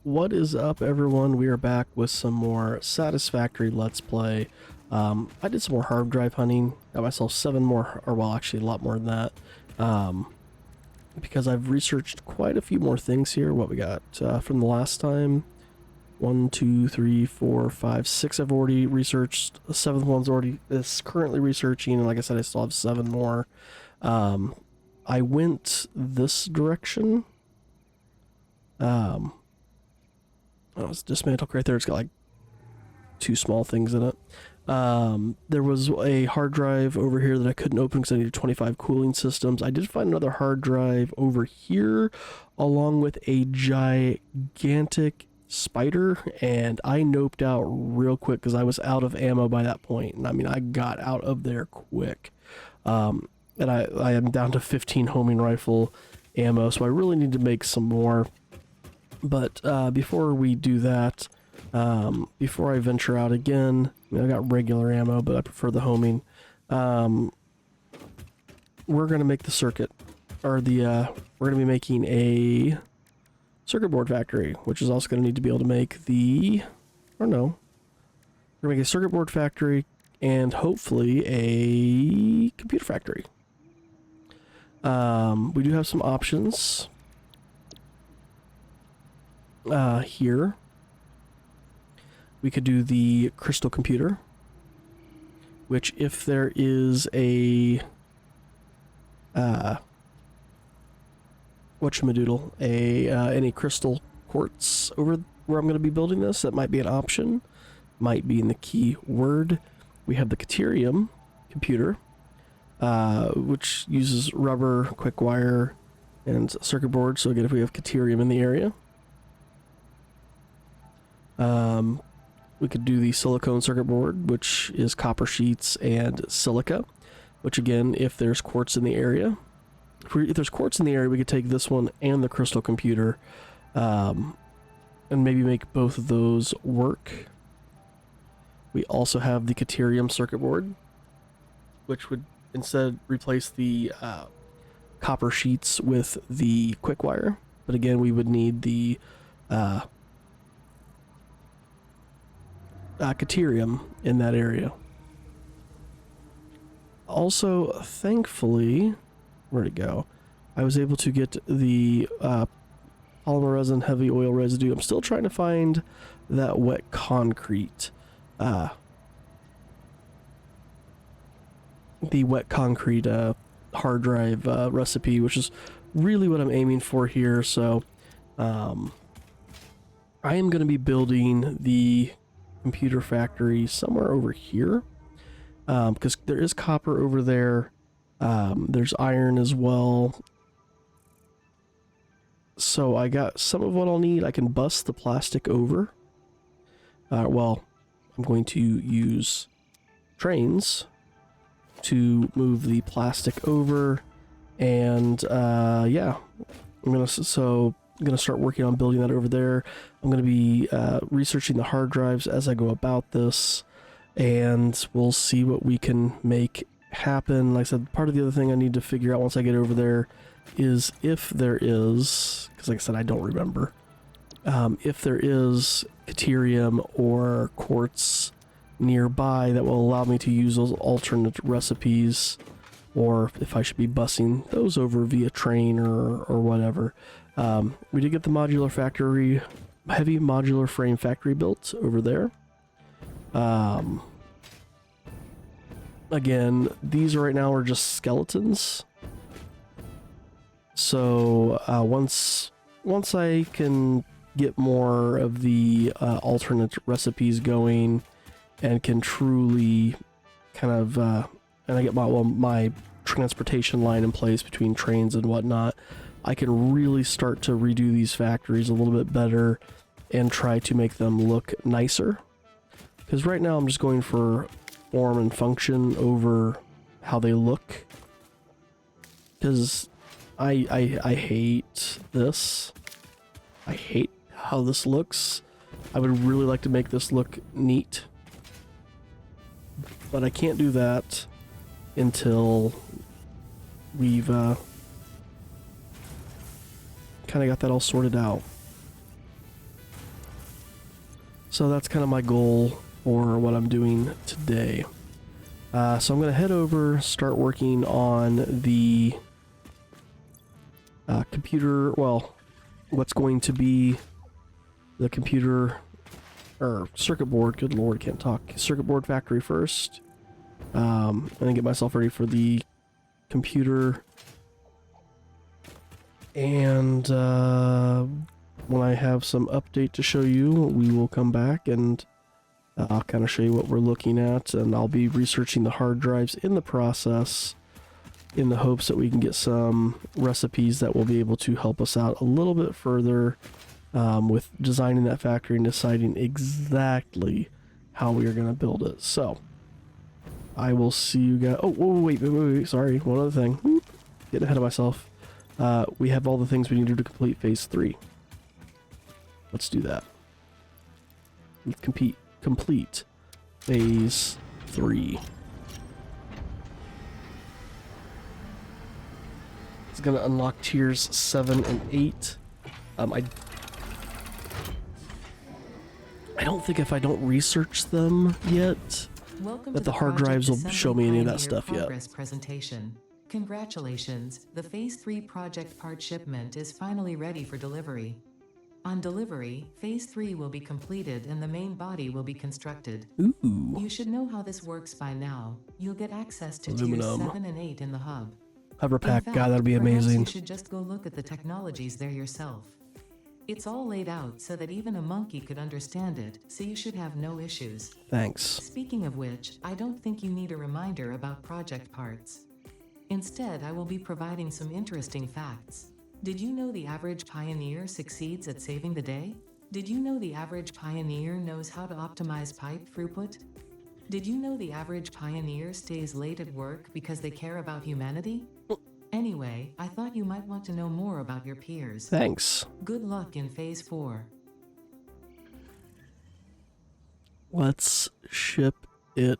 What is up, everyone? We are back with some more Satisfactory Let's Play. I did some more hard drive hunting. Got myself 7 more, or well, actually a lot more than that. Because I've researched quite a few more things here. What we got from the last time. 1, 2, 3, 4, 5, 6 I've already researched. The 7th one's already is currently researching, and like I said, I still have 7 more. I went this direction. Oh, it's dismantled right there. It's got like 2 small things in it. There was a hard drive over here that I couldn't open because I needed 25 cooling systems. I did find another hard drive over here along with a gigantic spider, and I noped out real quick because I was out of ammo by that point. And I mean, I got out of there quick. And I am down to 15 homing rifle ammo, so I really need to make some more. But before we do that, before I venture out again, I got regular ammo, but I prefer the homing. We're gonna make the circuit, or we're gonna be making a circuit board factory, which is also gonna need to be able to make we're gonna make a circuit board factory and hopefully a computer factory. We do have some options. Here we could do the crystal computer, which if there is a whatchamadoodle, any crystal quartz over where I'm going to be building this, that might be an option, might be in the key word. We have the Caterium computer, which uses rubber, quick wire, and circuit board. So again, if we have Caterium in the area, we could do the silicone circuit board, which is copper sheets and silica, which again, if there's quartz in the area, if there's quartz in the area, we could take this one and the crystal computer, and maybe make both of those work. We also have the Caterium circuit board, which would instead replace the copper sheets with the quick wire. But again, we would need the Caterium in that area. Also, thankfully, where'd it go? I was able to get the polymer resin heavy oil residue. I'm still trying to find that wet concrete. The wet concrete hard drive recipe, which is really what I'm aiming for here. So I am going to be building the computer factory somewhere over here, because there is copper over there. There's iron as well. So I got some of what I'll need. I can bust the plastic over. Well, I'm going to use trains to move the plastic over, and yeah, I'm gonna start working on building that over there. I'm going to be researching the hard drives as I go about this, and we'll see what we can make happen. Like I said, part of the other thing I need to figure out once I get over there is if there is, because like I said, I don't remember, if there is Caterium or quartz nearby that will allow me to use those alternate recipes, or if I should be busing those over via train or whatever. We did get the modular factory, heavy modular frame factory built over there. Again, these right now are just skeletons. So once I can get more of the alternate recipes going and can truly kind of and I get my transportation line in place between trains and whatnot, I can really start to redo these factories a little bit better and try to make them look nicer. Because right now I'm just going for form and function over how they look. Because I hate this. I hate how this looks. I would really like to make this look neat, but I can't do that until we've kind of got that all sorted out. So that's kind of my goal for what I'm doing today. So I'm going to head over, start working on the computer, well, what's going to be the computer, or circuit board, good lord, can't talk, circuit board factory first, and then get myself ready for the computer, and when I have some update to show you, we will come back and I'll kind of show you what we're looking at, and I'll be researching the hard drives in the process in the hopes that we can get some recipes that will be able to help us out a little bit further with designing that factory and deciding exactly how we are going to build it. So I will see you guys. Oh, wait, sorry, one other thing. Whoop. Getting ahead of myself. We have all the things we need to do to complete phase 3. Let's do that. Let's complete phase 3. It's going to unlock tiers 7 and 8. I don't think if I don't research them yet, that the hard drives will show me any of that stuff yet. Presentation. Congratulations, the Phase 3 project part shipment is finally ready for delivery. On delivery, Phase 3 will be completed and the main body will be constructed. Ooh. You should know how this works by now. You'll get access to Aluminum. tiers 7 and 8 in the hub. Hover pack, In God, fact, that'd be perhaps amazing. You should just go look at the technologies there yourself. It's all laid out so that even a monkey could understand it, so you should have no issues. Thanks. Speaking of which, I don't think you need a reminder about project parts. Instead, I will be providing some interesting facts. Did you know the average pioneer succeeds at saving the day? Did you know the average pioneer knows how to optimize pipe throughput? Did you know the average pioneer stays late at work because they care about humanity? Anyway, I thought you might want to know more about your peers. Thanks. Good luck in Phase 4. Let's ship it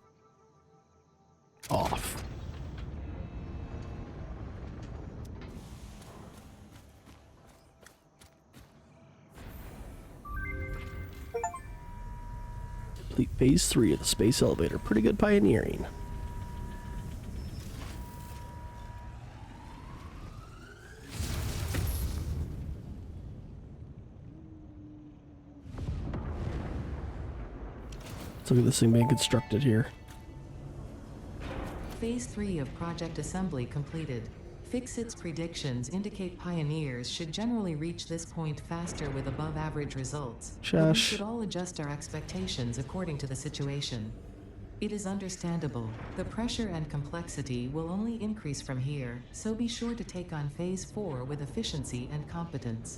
off. Complete phase 3 of the space elevator. Pretty good pioneering. Let's look at this thing being constructed here. Phase 3 of Project Assembly completed. Fixit's predictions indicate pioneers should generally reach this point faster with above-average results. But we should all adjust our expectations according to the situation. It is understandable. The pressure and complexity will only increase from here, so be sure to take on Phase 4 with efficiency and competence.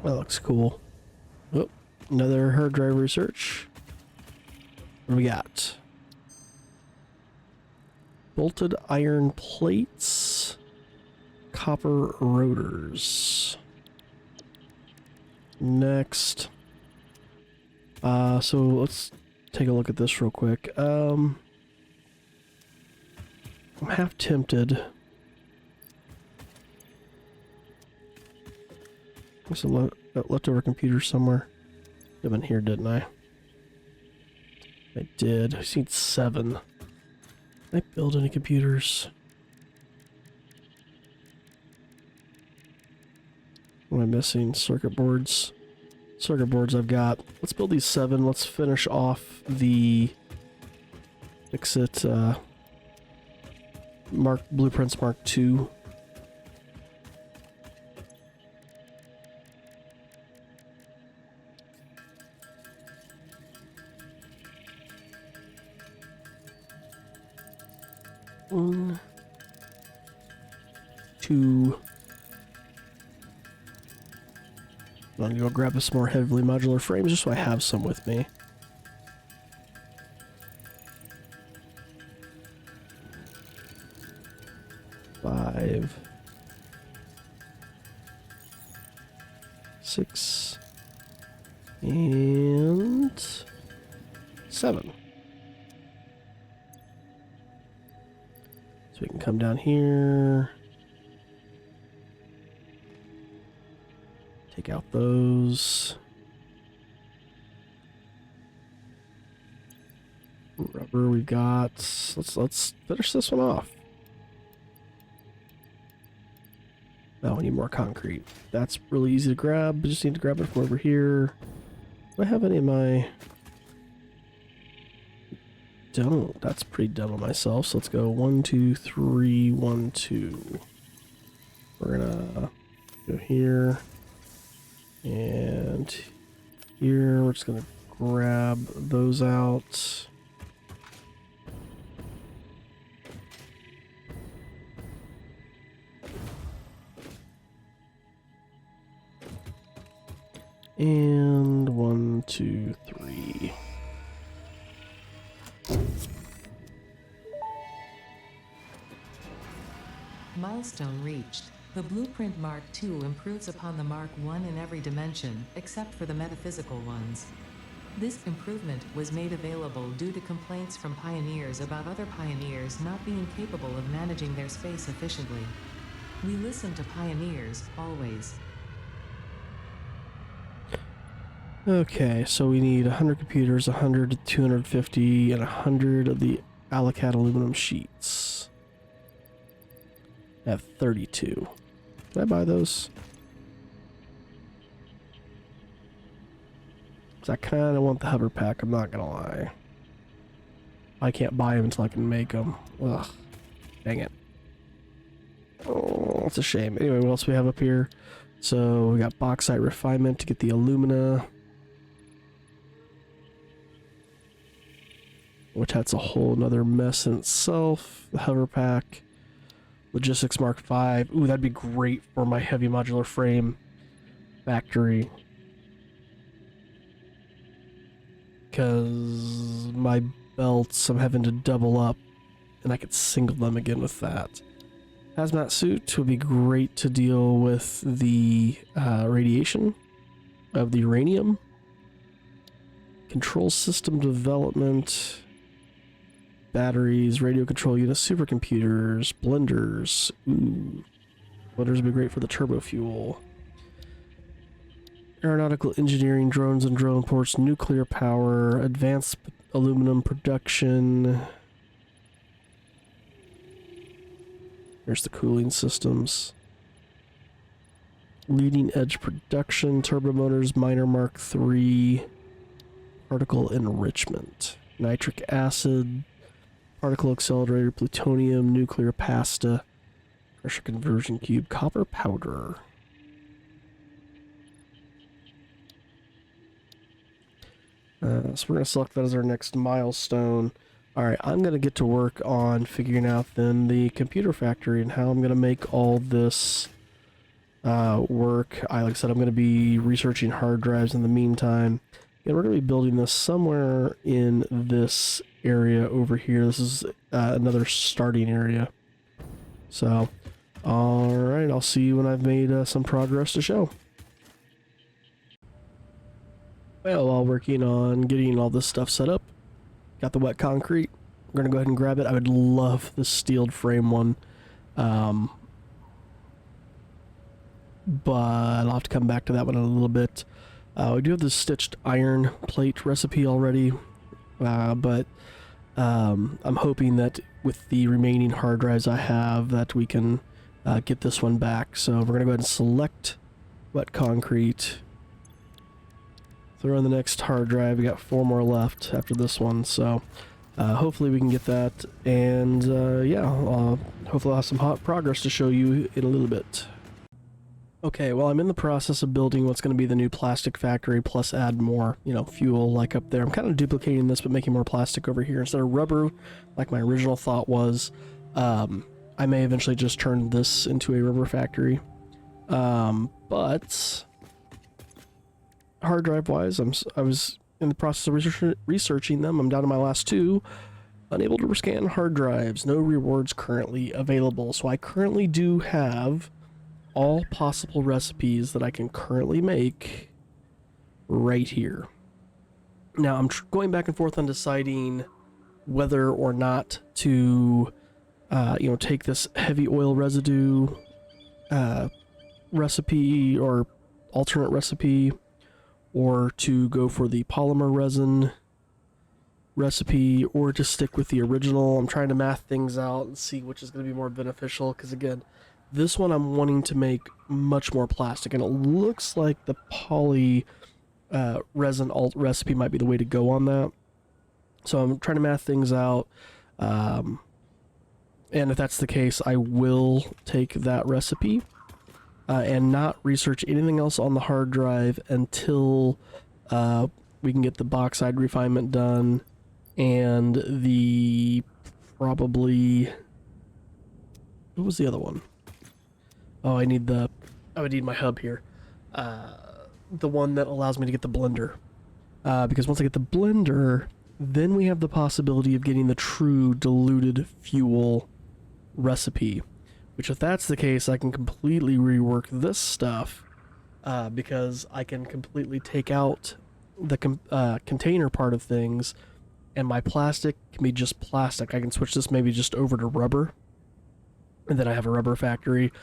That looks cool. Oh, another hard drive research. What do we got? Bolted iron plates. Copper rotors. Next. So let's take a look at this real quick. I'm half tempted. There's some leftover computers somewhere. I've been here, didn't I? I did. I seen 7. Did I build any computers? What am I missing? Circuit boards. Circuit boards I've got. Let's build these 7. Let's finish off the Fixit Blueprints Mark II. One, 2. I'm gonna go grab some more heavily modular frames just so I have some with me. Five, 6, and 7. So So we can come down here. Take out those. Rubber we've got. Let's finish this one off. Oh, we need more concrete. That's really easy to grab. We just need to grab it from over here. Do I have any of my... Don't. That's pretty dumb of myself. So let's go 1, 2, 3, 1, 2. We're gonna go here and here. We're just gonna grab those out. And 1, 2, 3. Milestone reached. The Blueprint Mark II improves upon the Mark I in every dimension, except for the metaphysical ones. This improvement was made available due to complaints from pioneers about other pioneers not being capable of managing their space efficiently. We listen to pioneers, always. Okay, so we need 100 computers, 100, 250, and 100 of the Alicat aluminum sheets. I have 32. Did I buy those? Because I kind of want the hover pack, I'm not going to lie. I can't buy them until I can make them. Ugh. Dang it. Oh, it's a shame. Anyway, what else do we have up here? So we got bauxite refinement to get the alumina. Which that's a whole nother mess in itself. The hover pack. Logistics Mark V. Ooh, that'd be great for my heavy modular frame factory. Because my belts, I'm having to double up. And I could single them again with that. Hazmat suit would be great to deal with the radiation of the uranium. Control system development. Batteries, radio control units, supercomputers, blenders. Ooh. Blenders would be great for the turbo fuel. Aeronautical engineering, drones and drone ports, nuclear power, advanced aluminum production. There's the cooling systems. Leading edge production, turbo motors, miner Mark III, particle enrichment, nitric acid, particle accelerator, plutonium, nuclear pasta, pressure conversion cube, copper powder. So we're going to select that as our next milestone. Alright, I'm going to get to work on figuring out then the computer factory and how I'm going to make all this work. Like I said, I'm going to be researching hard drives in the meantime. And we're going to be building this somewhere in this area over here. This is another starting area. So, alright, I'll see you when I've made some progress to show. Well, while working on getting all this stuff set up, got the wet concrete. We're going to go ahead and grab it. I would love the steeled frame one. But I'll have to come back to that one in a little bit. We do have the stitched iron plate recipe already. But I'm hoping that with the remaining hard drives I have that we can get this one back. So we're going to go ahead and select wet concrete. Throw in the next hard drive. We got 4 more left after this one. So hopefully we can get that. And yeah, hopefully I'll have some hot progress to show you in a little bit. Okay, well, I'm in the process of building what's going to be the new plastic factory, plus add more, fuel like up there. I'm kind of duplicating this, but making more plastic over here instead of rubber, like my original thought was. I may eventually just turn this into a rubber factory. But hard drive wise, I was in the process of researching them. I'm down to my last 2. Unable to scan hard drives. No rewards currently available. So I currently do have all possible recipes that I can currently make right here. Now I'm going back and forth on deciding whether or not to take this heavy oil residue recipe or alternate recipe, or to go for the polymer resin recipe, or to stick with the original. I'm trying to math things out and see which is going to be more beneficial, because again, this one I'm wanting to make much more plastic, and it looks like the poly resin alt recipe might be the way to go on that. So I'm trying to math things out, and if that's the case, I will take that recipe and not research anything else on the hard drive until we can get the bauxite refinement done, and the probably, what was the other one? Oh, I would need my hub here. The one that allows me to get the blender. Because once I get the blender, then we have the possibility of getting the true diluted fuel recipe. Which, if that's the case, I can completely rework this stuff, because I can completely take out the container part of things, and my plastic can be just plastic. I can switch this maybe just over to rubber, and then I have a rubber factory.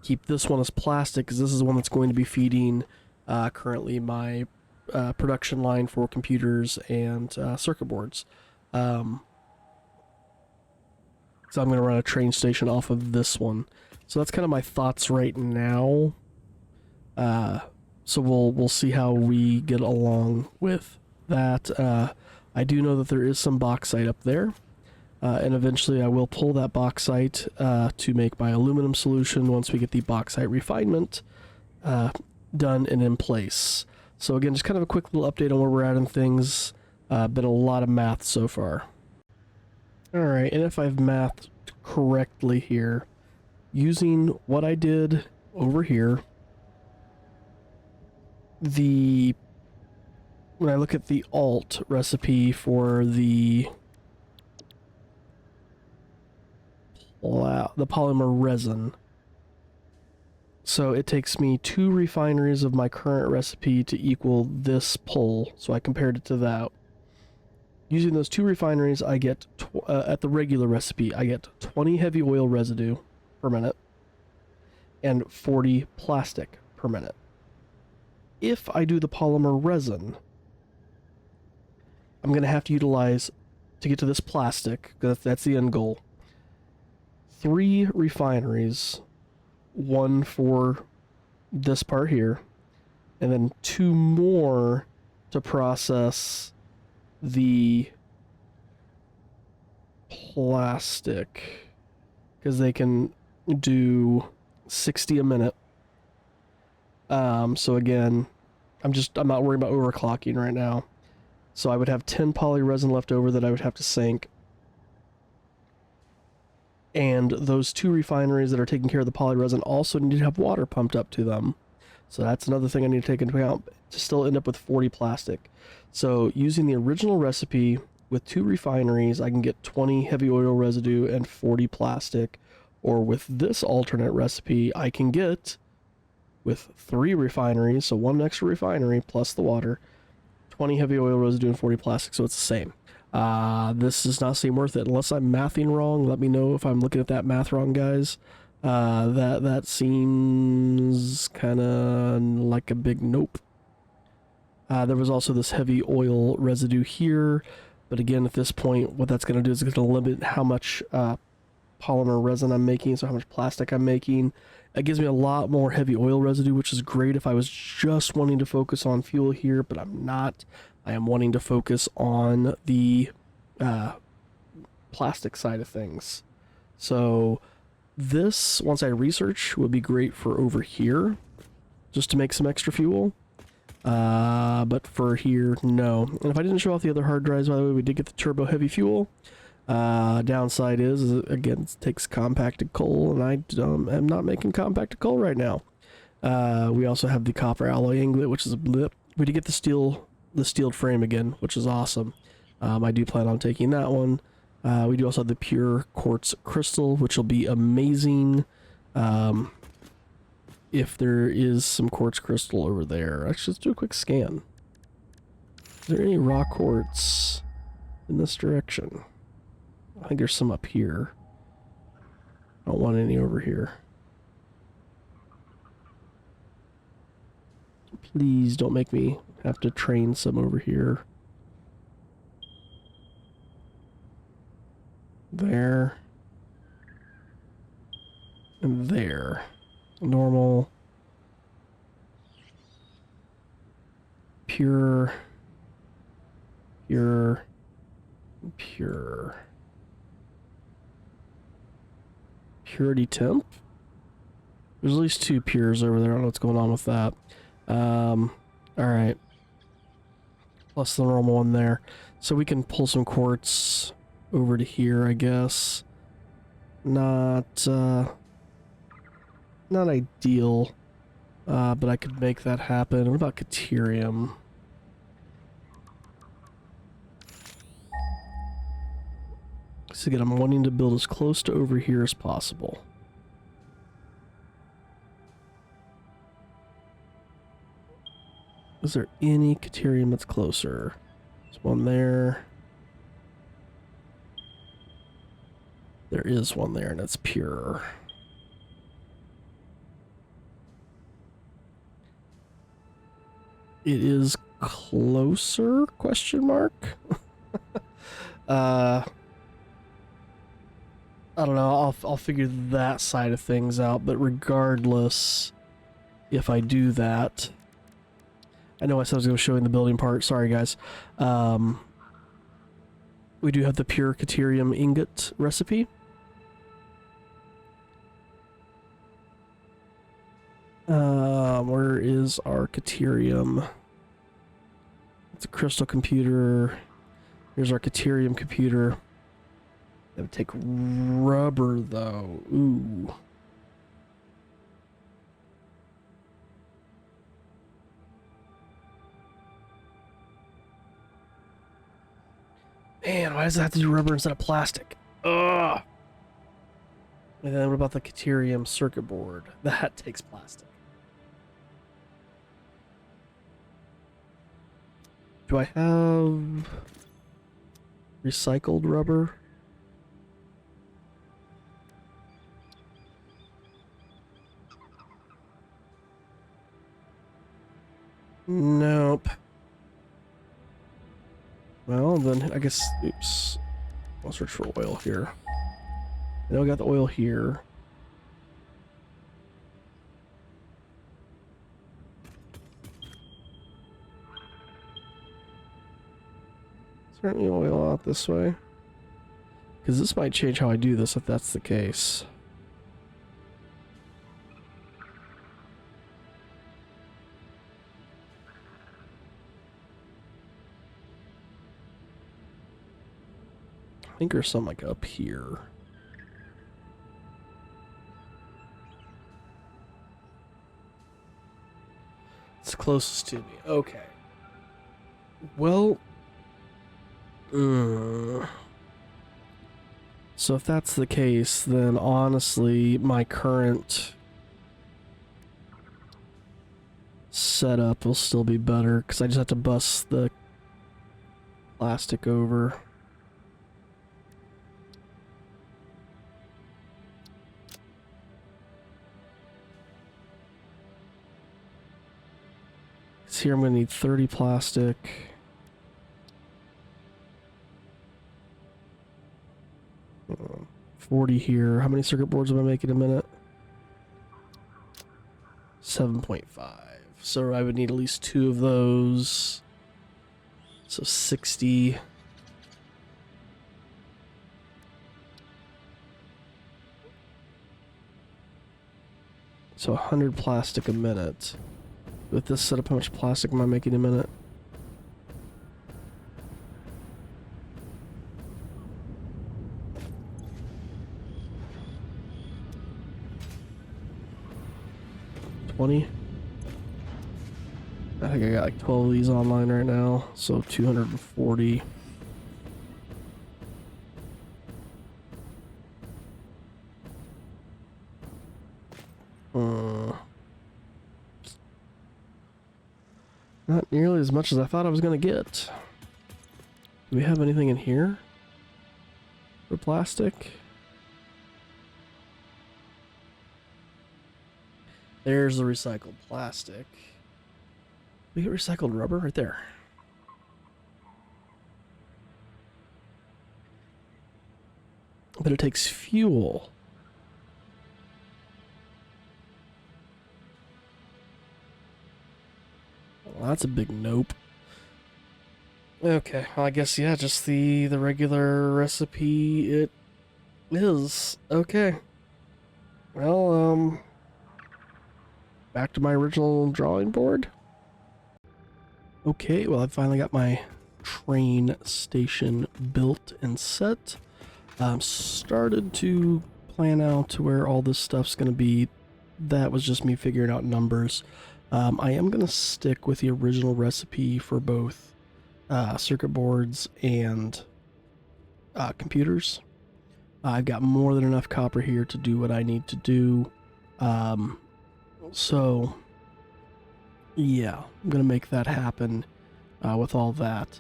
Keep this one as plastic, because this is the one that's going to be feeding currently my production line for computers and circuit boards. So I'm going to run a train station off of this one. So that's kind of my thoughts right now. So we'll see how we get along with that. I do know that there is some bauxite up there. And eventually I will pull that bauxite to make my aluminum solution once we get the bauxite refinement done and in place. So again, just kind of a quick little update on where we're at in things. Been a lot of math so far. Alright, and if I've mathed correctly here, using what I did over here, when I look at the alt recipe for the polymer resin, so it takes me 2 refineries of my current recipe to equal this pull, so I compared it to that. Using those 2 refineries, I get, at the regular recipe, I get 20 heavy oil residue per minute and 40 plastic per minute. If I do the polymer resin, I'm going to have to utilize, to get to this plastic, because that's the end goal, 3 refineries, 1 for this part here, and then 2 more to process the plastic, because they can do 60 a minute. So again, I'm not worried about overclocking right now. So I would have 10 poly resin left over that I would have to sink. And those 2 refineries that are taking care of the poly resin also need to have water pumped up to them. So that's another thing I need to take into account to still end up with 40 plastic. So using the original recipe with 2 refineries, I can get 20 heavy oil residue and 40 plastic. Or with this alternate recipe, I can get, with 3 refineries, so 1 extra refinery plus the water, 20 heavy oil residue and 40 plastic, so it's the same. This does not seem worth it. Unless I'm mathing wrong, let me know if I'm looking at that math wrong, guys. That seems kind of like a big nope. There was also this heavy oil residue here, but again, at this point, what that's going to do is it's going to limit how much polymer resin I'm making, so how much plastic I'm making. It gives me a lot more heavy oil residue, which is great if I was just wanting to focus on fuel here, but I'm not. I am wanting to focus on the plastic side of things. So this, once I research, would be great for over here, just to make some extra fuel. But for here, no. And if I didn't show off the other hard drives, by the way, we did get the turbo heavy fuel. Downside is again, it takes compacted coal, and I am not making compacted coal right now. We also have the copper alloy inglet, which is a blip. We did get the steeled frame again, which is awesome. I do plan on taking that one. We do also have the pure quartz crystal, which will be amazing. If there is some quartz crystal over there. Actually, let's do a quick scan. Is there any raw quartz in this direction? I think there's some up here. I don't want any over here. Please don't make me have to train some over here. There. And there. Normal. Pure. Pure. Pure. Purity temp? There's at least 2 pures over there. I don't know what's going on with that. Alright. Plus the normal one there. So we can pull some quartz over to here, I guess. Not ideal. But I could make that happen. What about Caterium? So again, I'm wanting to build as close to over here as possible. Is there any Caterium that's closer? There's one there. There is one there, and it's pure. It is closer? Question mark? I don't know. I'll figure that side of things out. But regardless, if I do that, I know I said I was going to show you the building part. Sorry, guys. We do have the pure Caterium ingot recipe. Where is our Caterium? It's a crystal computer. Here's our Caterium computer. That would take rubber, though. Ooh. Man, why does it have to do rubber instead of plastic? Ugh. And then what about the Caterium circuit board? That takes plastic. Do I have recycled rubber? Nope. Well, then I guess, oops. I'll search for oil here. I know I got the oil here. Is there any oil out this way? Because this might change how I do this if that's the case. I think there's some like up here. It's closest to me. Okay. Well, so if that's the case, then honestly, my current setup will still be better because I just have to bust the plastic over. So here I'm going to need 30 plastic. Uh, 40 here. How many circuit boards am I making a minute? 7.5. So I would need at least 2 of those. So 60. So 100 plastic a minute. With this setup, how much plastic am I making a minute? I think I got like 12 of these online right now, so 240. Not nearly as much as I thought I was going to get. Do we have anything in here for plastic? There's the recycled plastic. We get recycled rubber right there. But it takes fuel. Well, that's a big nope. Okay, well, I guess, yeah, just the regular recipe it is. Okay. Well, back to my original drawing board. Okay, well, I finally got my train station built and set. Started to plan out to where all this stuff's going to be. That was just me figuring out numbers. I am going to stick with the original recipe for both circuit boards and computers. I've got more than enough copper here to do what I need to do. So, yeah, I'm going to make that happen with all that.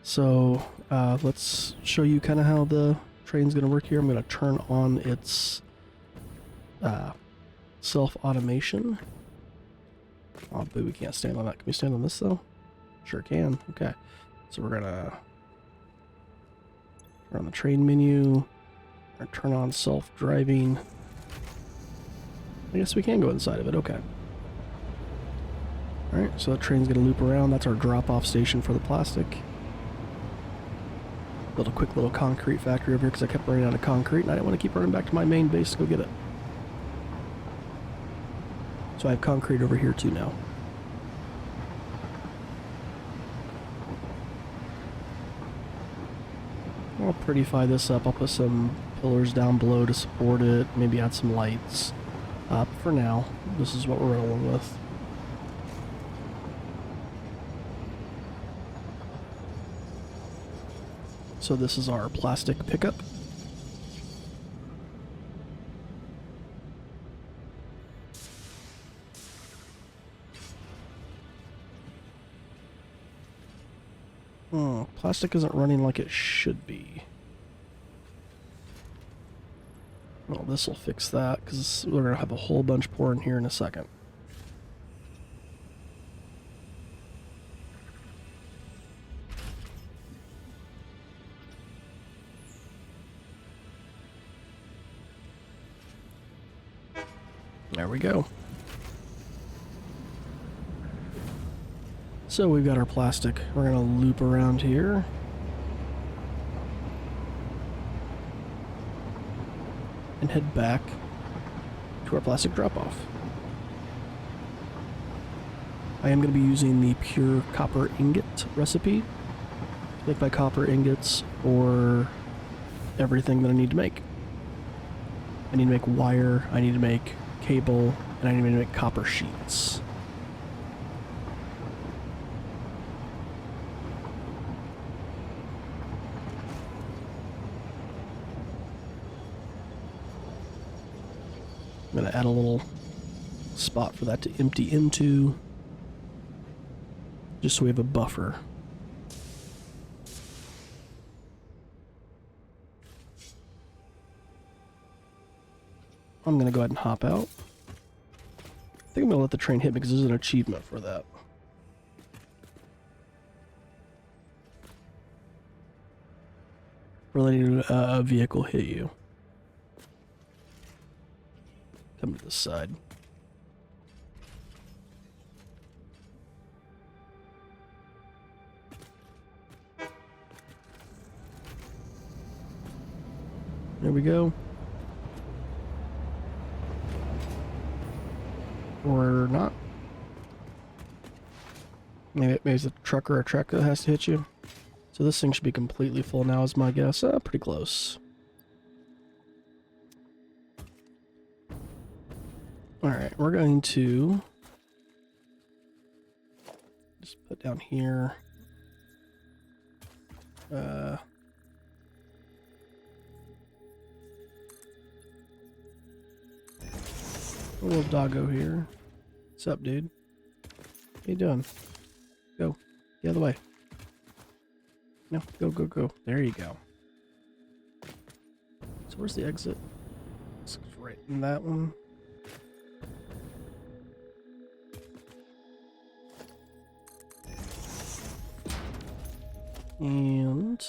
So, let's show you kind of how the train's going to work here. I'm going to turn on its self-automation. Oh, but we can't stand on that. Can we stand on this, though? Sure can. Okay. So we're going to turn on the train menu, or turn on self-driving. I guess we can go inside of it. Okay. Alright, so the train's going to loop around. That's our drop-off station for the plastic. Built a quick little concrete factory over here because I kept running out of concrete, and I didn't want to keep running back to my main base to go get it. So I have concrete over here too now. I'll prettify this up. I'll put some pillars down below to support it, maybe add some lights. For now, this is what we're rolling with. So this is our plastic pickup. Oh, plastic isn't running like it should be. Well, this will fix that, because we're going to have a whole bunch pouring here in a second. There we go. So we've got our plastic. We're going to loop around here. And head back to our plastic drop-off. I am going to be using the pure copper ingot recipe to make my copper ingots for everything that I need to make. I need to make wire, I need to make cable, and I need to make copper sheets. I'm going to add a little spot for that to empty into, just so we have a buffer. I'm going to go ahead and hop out. I think I'm going to let the train hit me because there's an achievement for that. For letting a vehicle hit you. Come to this side. There we go. Or not. Maybe it's a truck or a truck that has to hit you. So this thing should be completely full now is my guess. Pretty close. Alright, we're going to just put down here. A little doggo here. What's up, dude? How you doing? Go. The other way. No, go, go, go. There you go. So where's the exit? It's right in that one. And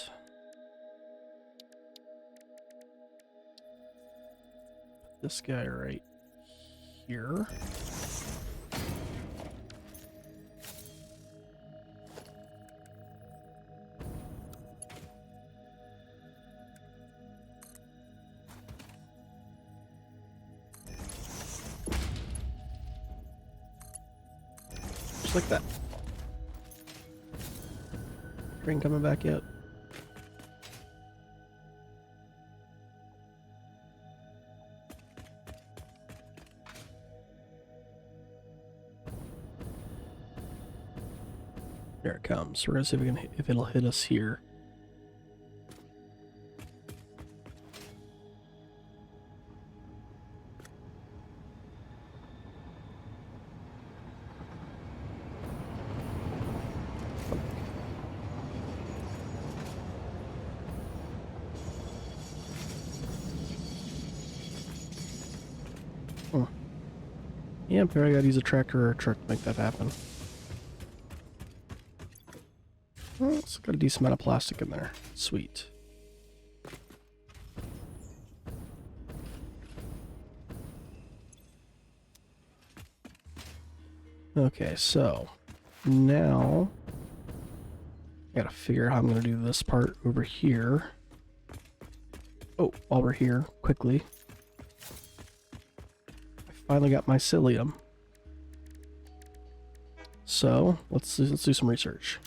this guy right here. Just like that. Train coming back yet? There it comes. We're gonna see if we can if it'll hit us here. Yeah, but I gotta use a tractor or a truck to make that happen. Well, it's got a decent amount of plastic in there. Sweet. Okay, so now I gotta figure out how I'm gonna do this part over here. Oh, while we're here, quickly. I finally got my psyllium. So let's do some research.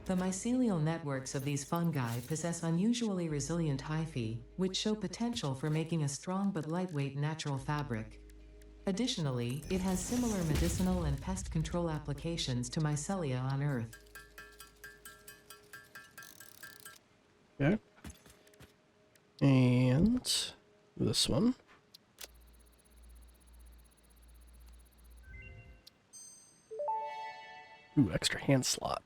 The mycelial networks of these fungi possess unusually resilient hyphae, which show potential for making a strong but lightweight natural fabric. Additionally, it has similar medicinal and pest control applications to mycelia on Earth. Okay. And this one. Ooh, extra hand slot.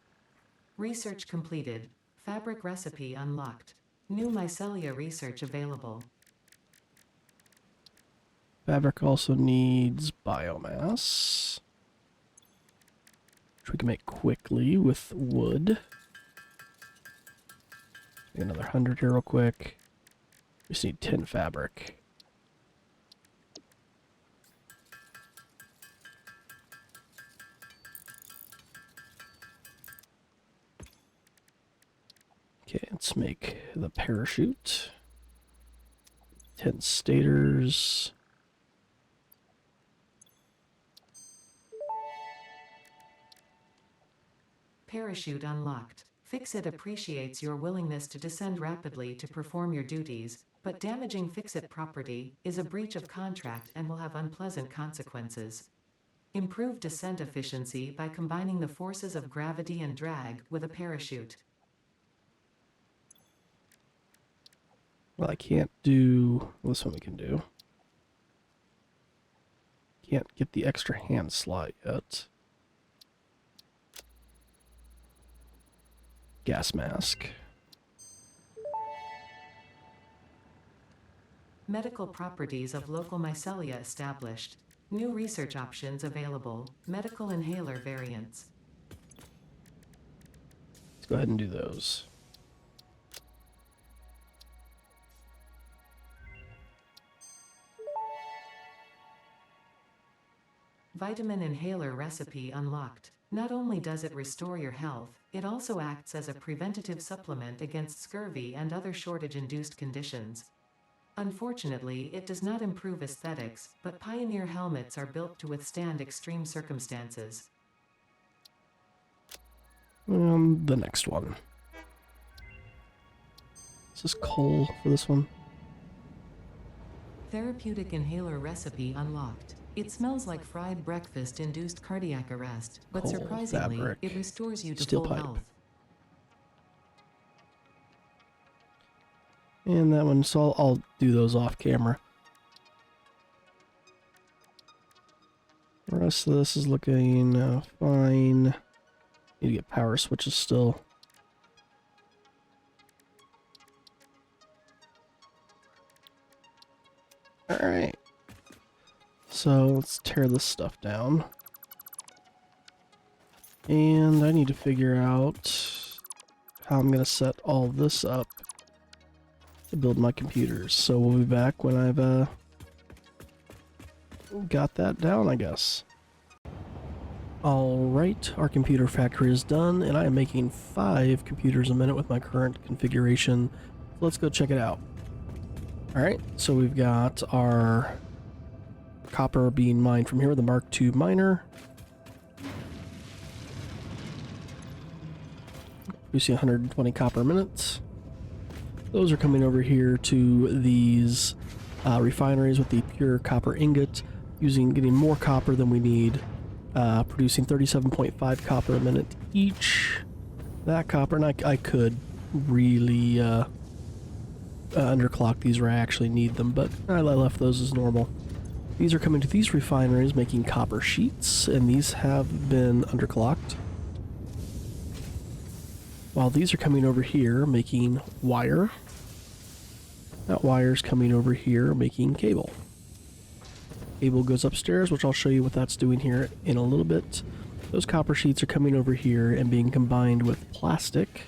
Research completed. Fabric recipe unlocked. New mycelia research available. Fabric also needs biomass, which we can make quickly with wood. Make another 100 here real quick. We just need 10 fabric. Okay, let's make the parachute. 10 stators. Parachute unlocked. Fixit appreciates your willingness to descend rapidly to perform your duties, but damaging Fixit property is a breach of contract and will have unpleasant consequences. Improve descent efficiency by combining the forces of gravity and drag with a parachute. Well, I can't do this one. We can do. Can't get the extra hand slot yet. Gas mask. Medical properties of local mycelia established. New research options available. Medical inhaler variants. Let's go ahead and do those. Vitamin inhaler recipe unlocked. Not only does it restore your health, it also acts as a preventative supplement against scurvy and other shortage-induced conditions. Unfortunately, it does not improve aesthetics, but Pioneer helmets are built to withstand extreme circumstances. The next one. Is this coal for this one? Therapeutic inhaler recipe unlocked. It smells like fried breakfast-induced cardiac arrest, but Coal, surprisingly, fabric, it restores you to steel full pipe. health. And that one, so I'll do those off camera. The rest of this is looking fine. Need to get power switches still. Alright. So let's tear this stuff down. And I need to figure out how I'm going to set all this up to build my computers. So we'll be back when I've got that down, I guess. Alright, our computer factory is done, and I am making 5 computers a minute with my current configuration. Let's go check it out. Alright, so we've got our copper being mined from here, the Mark II miner. Producing 120 copper minutes. Those are coming over here to these refineries with the pure copper ingot, getting more copper than we need. Producing 37.5 copper a minute each. That copper, and I could really underclock these where I actually need them, but I left those as normal. These are coming to these refineries making copper sheets, and these have been underclocked. While these are coming over here making wire. That wire's coming over here making cable. Cable goes upstairs, which I'll show you what that's doing here in a little bit. Those copper sheets are coming over here and being combined with plastic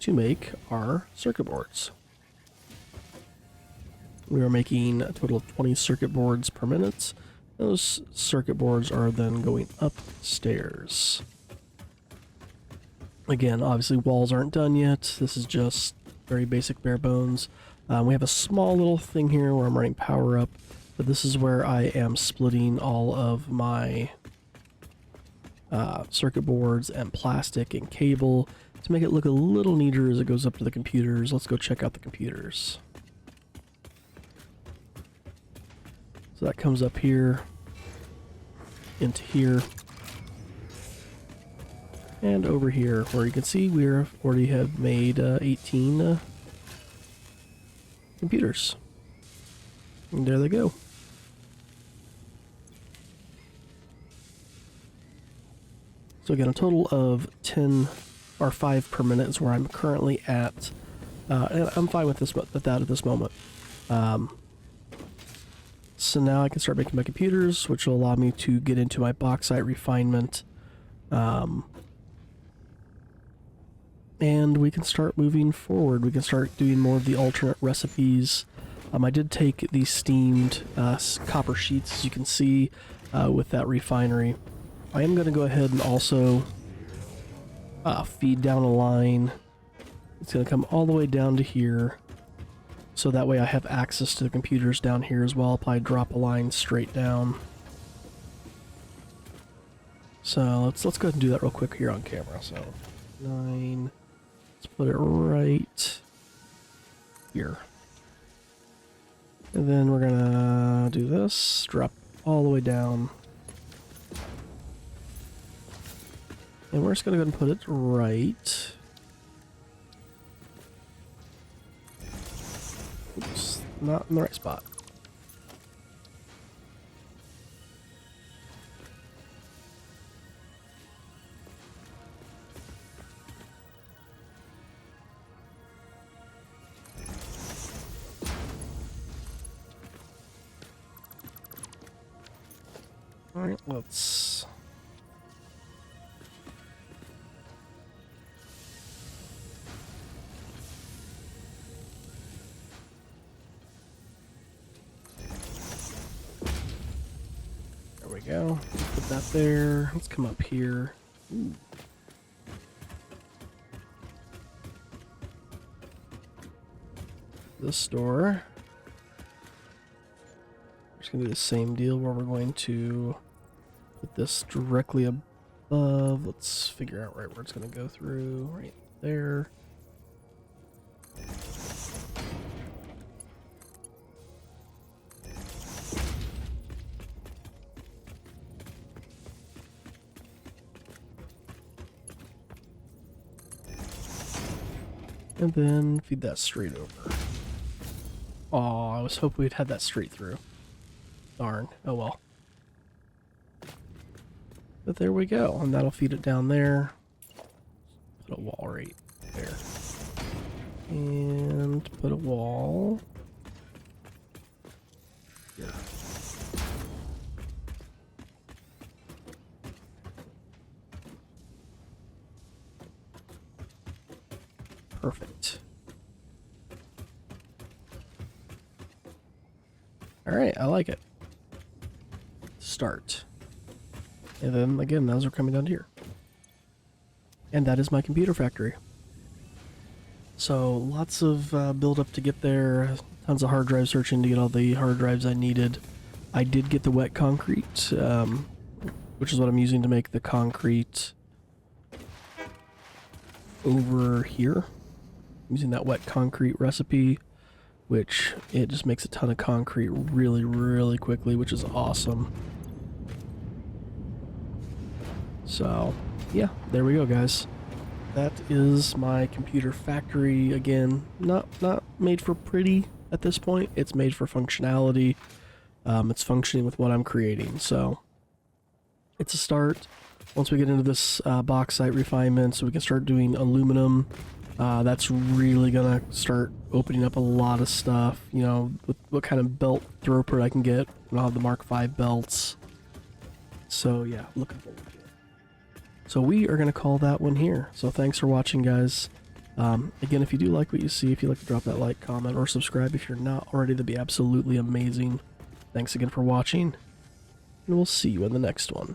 to make our circuit boards. We are making a total of 20 circuit boards per minute. Those circuit boards are then going upstairs. Again, obviously walls aren't done yet. This is just very basic bare bones. We have a small little thing here where I'm running power up. But this is where I am splitting all of my circuit boards and plastic and cable to make it look a little neater as it goes up to the computers. Let's go check out the computers. So that comes up here, into here, and over here, where you can see we already have made 18 computers. And there they go. So again, a total of 10 or 5 per minute is where I'm currently at. And I'm fine with that at this moment. So now I can start making my computers, which will allow me to get into my bauxite refinement. And we can start moving forward. We can start doing more of the alternate recipes. I did take these steamed copper sheets, as you can see, with that refinery. I am going to go ahead and also feed down a line. It's going to come all the way down to here. So that way I have access to the computers down here as well if I drop a line straight down. So let's go ahead and do that real quick here on camera. So 9, let's put it right here. And then we're gonna do this, drop all the way down. And we're just gonna go ahead and put it right. Oops, not in the right spot. Alright, let's... There we go. Put that there. Let's come up here. Ooh. This door. We're just going to do the same deal where we're going to put this directly above. Let's figure out right where it's going to go through. Right there. And then feed that straight over. Aw, I was hoping we'd had that straight through. Darn. Oh well. But there we go. And that'll feed it down there. Put a wall right there. And put a wall here. Perfect. Alright, I like it. Start. And then, again, those are coming down here. And that is my computer factory. So, lots of build up to get there. Tons of hard drive searching to get all the hard drives I needed. I did get the wet concrete, which is what I'm using to make the concrete over here. I'm using that wet concrete recipe, which it just makes a ton of concrete really, really quickly, which is awesome. So, yeah, there we go, guys. That is my computer factory. Again, not made for pretty at this point. It's made for functionality. It's functioning with what I'm creating, so it's a start. Once we get into this bauxite refinement, so we can start doing aluminum, that's really gonna start opening up a lot of stuff. You know, with what kind of belt throughput I can get. I'll have the Mark V belts. So yeah, looking forward to it. So we are gonna call that one here. So thanks for watching, guys. Again, if you do like what you see, if you'd like to drop that like, comment, or subscribe if you're not already, that'd be absolutely amazing. Thanks again for watching, and we'll see you in the next one.